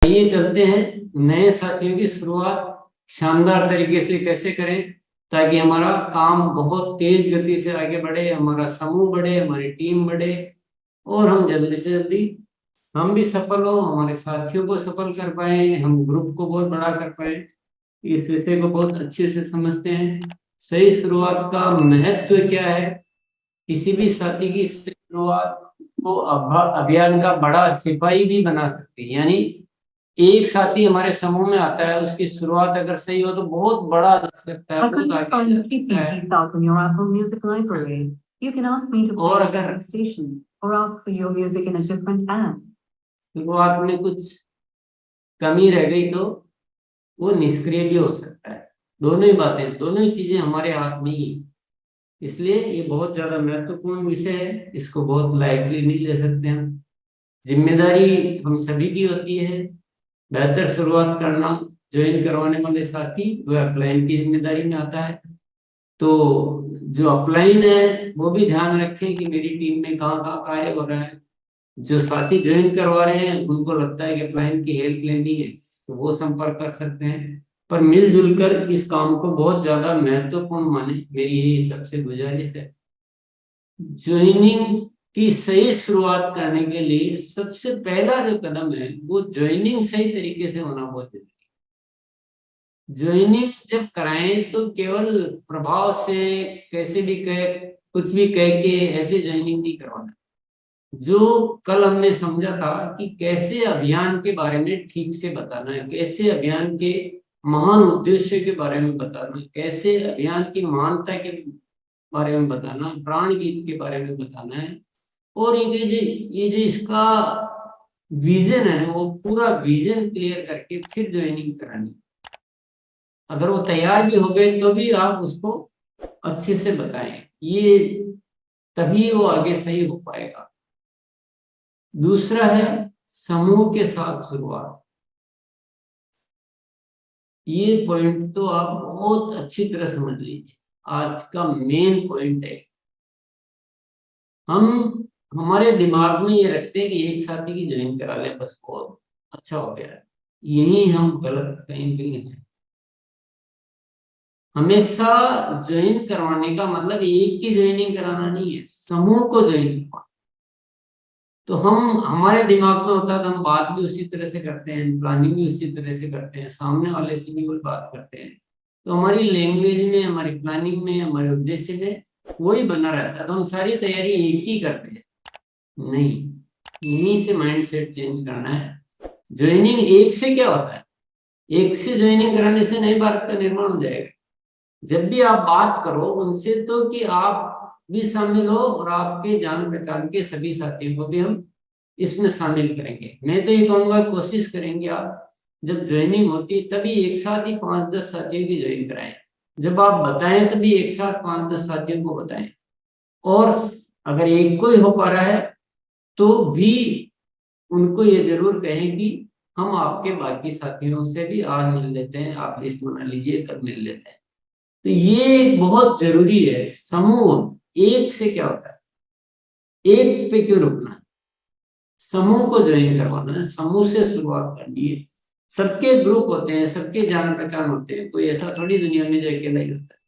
आइए चलते हैं नए साथियों की शुरुआत शानदार तरीके से कैसे करें ताकि हमारा काम बहुत तेज गति से आगे बढ़े, हमारा समूह बढ़े, हमारी टीम बढ़े और हम जल्दी से जल्दी हम भी सफल हो, हमारे साथियों को सफल कर पाए, हम ग्रुप को बहुत बड़ा कर पाए। इस विषय को बहुत अच्छे से समझते हैं। सही शुरुआत का महत्व क्या है, किसी भी साथी की शुरुआत को अभियान का बड़ा सिपाही भी बना सकती है। यानी एक साथी हमारे समूह में आता है, उसकी शुरुआत अगर सही हो तो बहुत बड़ा लग सकता है, बहुत आगे जा सकता है। और अगर शुरुआत में कुछ कमी रह गई तो वो निष्क्रिय भी हो सकता है। दोनों ही बातें, दोनों ही चीजें हमारे हाथ में ही, इसलिए ये बहुत ज्यादा महत्वपूर्ण विषय है, इसको बहुत लाइटली नहीं ले सकते हम। जिम्मेदारी हम सभी की होती है। बेहतर शुरुआत करना ज्वाइन करवाने वाले साथी वह अपलाइन की जिम्मेदारी में आता है। तो जो अपलाइन है वो भी ध्यान रखें कि मेरी टीम में कहाँ कहाँ कार्य हो रहा है। जो साथी ज्वाइन करवा रहे हैं उनको लगता है कि अपलाइन की हेल्प लेनी है तो वो संपर्क कर सकते हैं, पर मिलजुल कर इस काम को बहुत ज्यादा महत्वपूर्ण माने, मेरी यही सबसे गुजारिश है। ज्वाइनिंग की सही शुरुआत करने के लिए सबसे पहला जो कदम है वो ज्वाइनिंग सही तरीके से होना बहुत जरूरी है। ज्वाइनिंग जब कराएं तो केवल प्रभाव से कैसे भी कह, कुछ भी कह के ऐसे ज्वाइनिंग नहीं करवाना। जो कल हमने समझा था कि कैसे अभियान के बारे में ठीक से बताना है, कैसे अभियान के महान उद्देश्य के बारे में बताना है, कैसे अभियान की महानता के बारे में बताना, प्राण गीत के बारे में बताना है, और ये जो इसका विजन है वो पूरा विजन क्लियर करके फिर ज्वाइनिंग करानी। अगर वो तैयार भी हो गए तो भी आप उसको अच्छे से बताएं, ये तभी वो आगे सही हो पाएगा। दूसरा है समूह के साथ शुरुआत। ये पॉइंट तो आप बहुत अच्छी तरह समझ लीजिए, आज का मेन पॉइंट है। हम हमारे दिमाग में ये रखते हैं कि एक साथी की ज्वाइन करा लें बस बहुत अच्छा हो गया, यही हम गलत कहीं कहीं हैं। हमेशा ज्वाइन करवाने का मतलब एक की ज्वाइनिंग कराना नहीं है, समूह को ज्वाइन करवाना। तो हम हमारे दिमाग में होता है तो हम बात भी उसी तरह से करते हैं, प्लानिंग भी उसी तरह से करते हैं, सामने वाले से भी वही बात करते हैं। तो हमारी लैंग्वेज में, हमारी प्लानिंग में, हमारे उद्देश्य में वही बना रहता है, तो हम सारी तैयारी एक ही करते हैं। नहीं, यहीं से माइंड सेट चेंज करना है। ज्वाइनिंग एक से क्या होता है, एक से ज्वाइनिंग कराने से नए भारत का निर्माण हो जाएगा। जब भी आप बात करो उनसे तो कि आप भी शामिल हो और आपके जान पहचान के सभी साथियों को भी हम इसमें शामिल करेंगे। मैं तो ये कहूँगा कोशिश करेंगे आप जब ज्वाइनिंग होती तभी एक साथ ही 5-10 साथियों की ज्वाइन कराएं। जब आप बताएं तभी एक साथ 5-10 साथियों को बताएं। और अगर एक को ही हो पा रहा है तो भी उनको ये जरूर कहें कि हम आपके बाकी साथियों से भी आज मिल लेते हैं, आप लिस्ट बना लीजिए, कब मिल लेते हैं। तो ये बहुत जरूरी है। समूह एक से क्या होता है, एक पे क्यों रुकना है, समूह को ज्वाइन करवाना है, समूह से शुरुआत करनी है। सबके ग्रुप होते हैं, सबके जान पहचान होते हैं, कोई ऐसा थोड़ी दुनिया में जो अकेला ही होता है।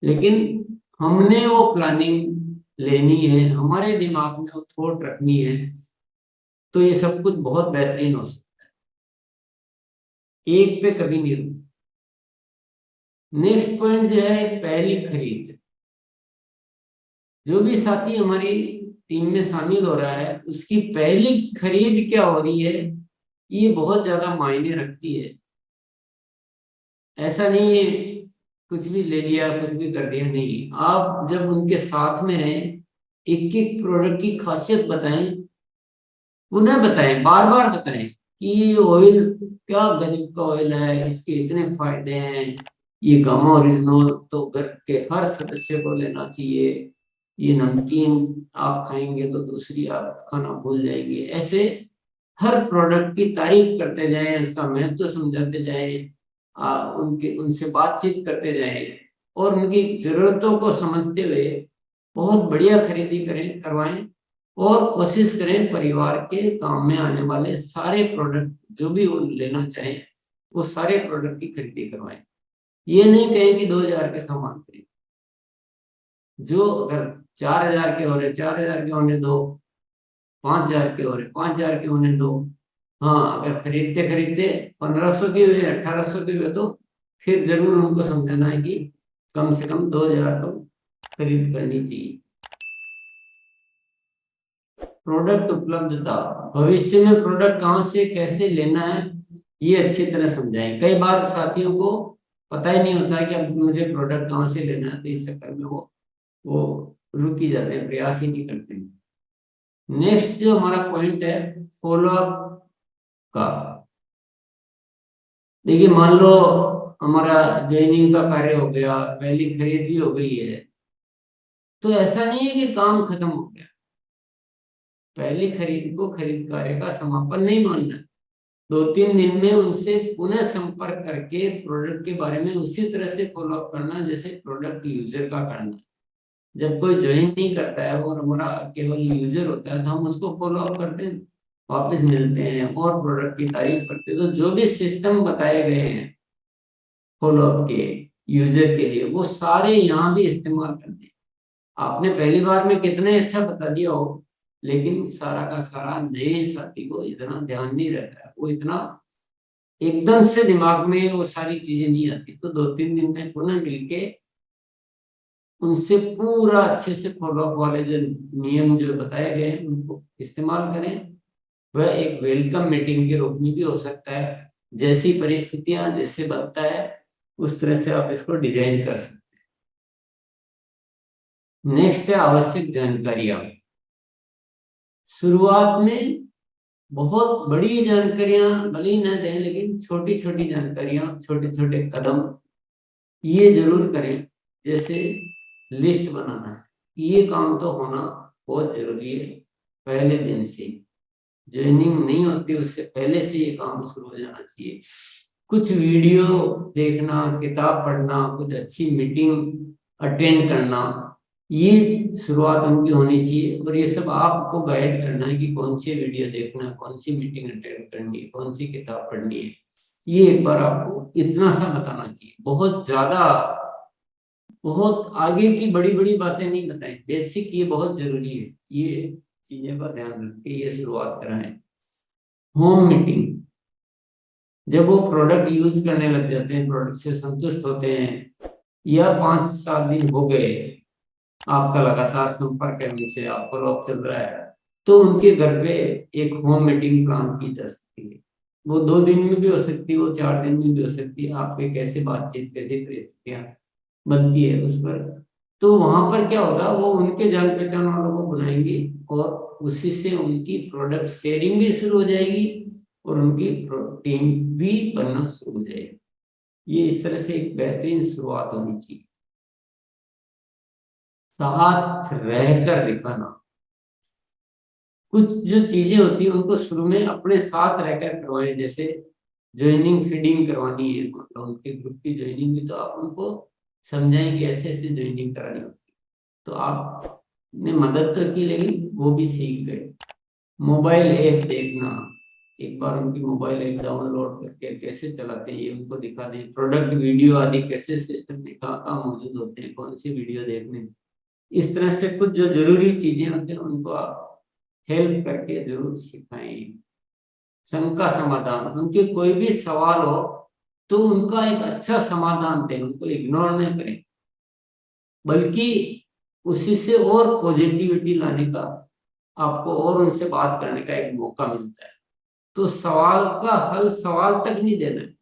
लेकिन हमने वो प्लानिंग लेनी है, हमारे दिमाग में वो थॉट रखनी है, तो ये सब कुछ बहुत बेहतरीन हो सकता है। एक पे कभी नहीं रुकना। नेक्स्ट पॉइंट जो है पहली खरीद। जो भी साथी हमारी टीम में शामिल हो रहा है उसकी पहली खरीद क्या हो रही है, ये बहुत ज्यादा मायने रखती है। ऐसा नहीं है कुछ भी ले लिया कुछ भी कर दिया, नहीं। आप जब उनके साथ में रहें, एक एक प्रोडक्ट की खासियत बताएं, उन्हें बताएं, बार बार बताएं कि ये ऑयल क्या गजब का ऑयल है, इसके इतने फायदे हैं, ये गामा ओरिजिनल तो घर के हर सदस्य को लेना चाहिए, ये नमकीन आप खाएंगे तो दूसरी आप खाना भूल जाएंगे। ऐसे हर प्रोडक्ट की तारीफ करते जाएं, उसका महत्व समझाते जाएं, उनके उनसे बातचीत करते जाएं और उनकी जरूरतों को समझते हुए बहुत बढ़िया खरीदी करें, करवाएं। और कोशिश करें परिवार के काम में आने वाले सारे प्रोडक्ट जो भी वो लेना चाहें वो सारे प्रोडक्ट की खरीदी करवाएं। ये नहीं कहें कि 2000 के सामान खरीद, जो अगर 4000 के हो रहे 4000 के होने दो, 5000 के हो रहे 5000 के होने दो। हाँ, अगर खरीदते खरीदते 1500 के हुए 1800 के हुए तो फिर जरूर उनको समझाना है कि कम से कम 2000 तो खरीद करनी चाहिए। प्रोडक्ट उपलब्धता, भविष्य में प्रोडक्ट कहाँ से कैसे लेना है ये अच्छी तरह समझाएं। कई बार साथियों को पता ही नहीं होता कि अब मुझे प्रोडक्ट कहाँ से लेना है, तो इस चक्कर में वो रुक ही जाते हैं, प्रयास ही नहीं करते हैं। नेक्स्ट जो हमारा पॉइंट है फॉलोअप का, देखिए मान लो हमारा ज्वाइनिंग का कार्य हो गया, पहली खरीद भी हो गई है, तो ऐसा नहीं है कि काम खत्म हो गया। पहली खरीद को खरीद कार्य का समापन नहीं मानना। 2-3 दिन में उनसे पुनः संपर्क करके प्रोडक्ट के बारे में उसी तरह से फॉलोअप करना जैसे प्रोडक्ट यूजर का करना। जब कोई ज्वाइन नहीं करता है और हमारा केवल यूजर होता है तो हम उसको फॉलोअप करते हैं, वापस मिलते हैं और प्रोडक्ट की तारीफ करते हैं। तो जो भी सिस्टम बताए गए हैं फॉलोअप के यूजर के लिए वो सारे यहाँ भी इस्तेमाल करते हैं। आपने पहली बार में कितने अच्छा बता दिया हो, लेकिन सारा का सारा नए साथी को इतना ध्यान नहीं रहता है, वो इतना एकदम से दिमाग में वो सारी चीजें नहीं आती। तो 2-3 दिन में पुनः मिलके उनसे पूरा अच्छे से फॉलोअप वाले जो नियम जो बताए गए हैं उनको इस्तेमाल करें। वह एक वेलकम मीटिंग के रूप में भी हो सकता है, जैसी परिस्थितियां जैसे बनता है उस तरह से आप इसको डिजाइन कर सकते हैं। नेक्स्ट है आवश्यक जानकारियां। शुरुआत में बहुत बड़ी जानकारियां भले ही न दें, लेकिन छोटी छोटी जानकारियां, छोटे छोटे कदम ये जरूर करें। जैसे लिस्ट बनाना है, ये काम तो होना बहुत जरूरी है। पहले दिन से ज्वाइनिंग नहीं होती उससे पहले से ये काम शुरू हो जाना चाहिए। कुछ वीडियो देखना, किताब पढ़ना, कुछ अच्छी मीटिंग अटेंड करना, ये शुरुआत उनकी होनी चाहिए। और ये सब आपको गाइड करना है कि कौन सी वीडियो देखना है, कौन सी मीटिंग अटेंड करनी है, कौन सी किताब पढ़नी है। ये एक बार आपको इतना सा बताना चाहिए, बहुत ज्यादा बहुत आगे की बड़ी बड़ी बातें नहीं बताएं, बेसिक ये बहुत जरूरी है। ये चीजें का ध्यान रख के ये शुरुआत कराएं। होम मीटिंग, जब वो प्रोडक्ट यूज करने लग जाते हैं, प्रोडक्ट से संतुष्ट होते हैं या 5-7 दिन हो गए, आपका लगातार संपर्क है उनसे, आप फॉलोअप चल रहा है, तो उनके घर पे एक होम मीटिंग प्लान की जा सकती है। वो 2 दिन में भी हो सकती है, वो 4 दिन में भी हो सकती है। आपके कैसे बातचीत, कैसी परिस्थितियां बनती है उस पर। तो वहां पर क्या होगा, वो उनके जान पहचान वालों को बुलाएंगे और उसी से उनकी प्रोडक्ट शेयरिंग भी शुरू हो जाएगी और उनकी टीम भी बनना शुरू हो जाएगी। ये इस तरह से एक बेहतरीन शुरुआत होनी चाहिए। साथ रहकर दिखाना, कुछ जो चीजें होती है उनको शुरू में अपने साथ रहकर करवाएं। जैसे ज्वाइनिंग फीडिंग करवानी है, मतलब उनके ग्रुप की ज्वाइनिंग भी, तो आप उनको समझाएं कि ऐसे ऐसे ज्वाइनिंग करानी होती है। तो आपने मदद तो की लेकिन वो भी सीख गए। मोबाइल ऐप देखना, एक बार उनकी मोबाइल ऐप डाउनलोड करके कैसे चलाते हैं ये उनको दिखा दें। प्रोडक्ट वीडियो आदि कैसे सिस्टम में कहाँ मौजूद होते हैं, कौन सी वीडियो देखने, इस तरह से कुछ जो जरूरी चीजें होती हैं उनको आप हेल्प करके जरूर सिखाएं। शंका समाधान, उनके कोई भी सवाल हो तो उनका एक अच्छा समाधान दें, उनको इग्नोर नहीं करें, बल्कि उसी से और पॉजिटिविटी लाने का आपको और उनसे बात करने का एक मौका मिलता है। तो सवाल का हल सवाल तक नहीं देना है,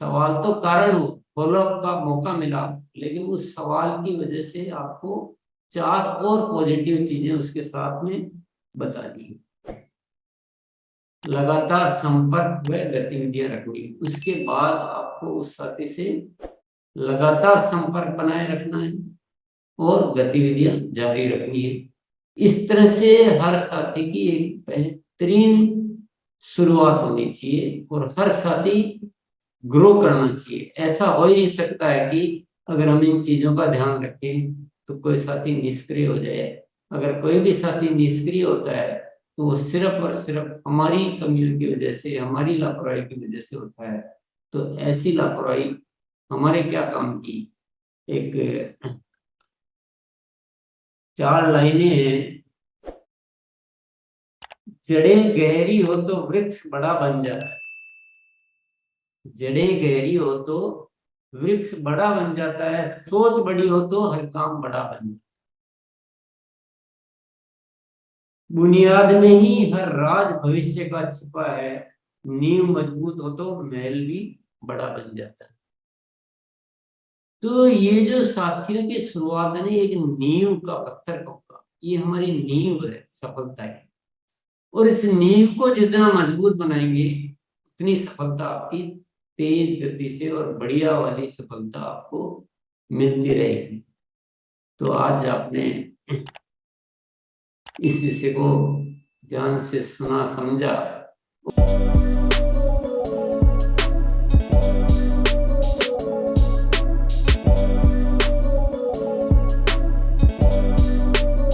सवाल तो कारण हो, फॉलोअप का मौका मिला, लेकिन उस सवाल की वजह से आपको 4 और पॉजिटिव चीजें उसके साथ में बता दी। लगातार संपर्क व गतिविधियां रखनी, उसके बाद आपको उस साथी से लगातार संपर्क बनाए रखना है और गतिविधियां जारी रखनी है। इस तरह से हर साथी की एक बेहतरीन शुरुआत होनी चाहिए और हर साथी ग्रो करना चाहिए। ऐसा हो ही नहीं सकता है कि अगर हम इन चीजों का ध्यान रखें तो कोई साथी निष्क्रिय हो जाए अगर कोई भी साथी निष्क्रिय होता है तो वो सिर्फ और सिर्फ हमारी कमियों की वजह से, हमारी लापरवाही की वजह से होता है। तो ऐसी लापरवाही हमारे क्या काम की? एक 4 लाइनें हैं। जड़ें गहरी हो तो वृक्ष बड़ा बन जाता है। जड़ें गहरी हो तो वृक्ष बड़ा बन जाता है, सोच बड़ी हो तो हर काम बड़ा बन जाता है। बुनियाद में ही हर राज भविष्य का छिपा है, नींव मजबूत हो तो महल भी बड़ा बन जाता है। तो ये जो साथियों की शुरुआत है ना, एक नींव का पत्थर का, ये हमारी नींव है सफलता की। और इस नींव को जितना मजबूत बनाएंगे उतनी सफलता आपकी तेज गति से और बढ़िया वाली सफलता आपको मिलती रहेगी। तो आज आपने इस विषय को ध्यान से सुना, समझा।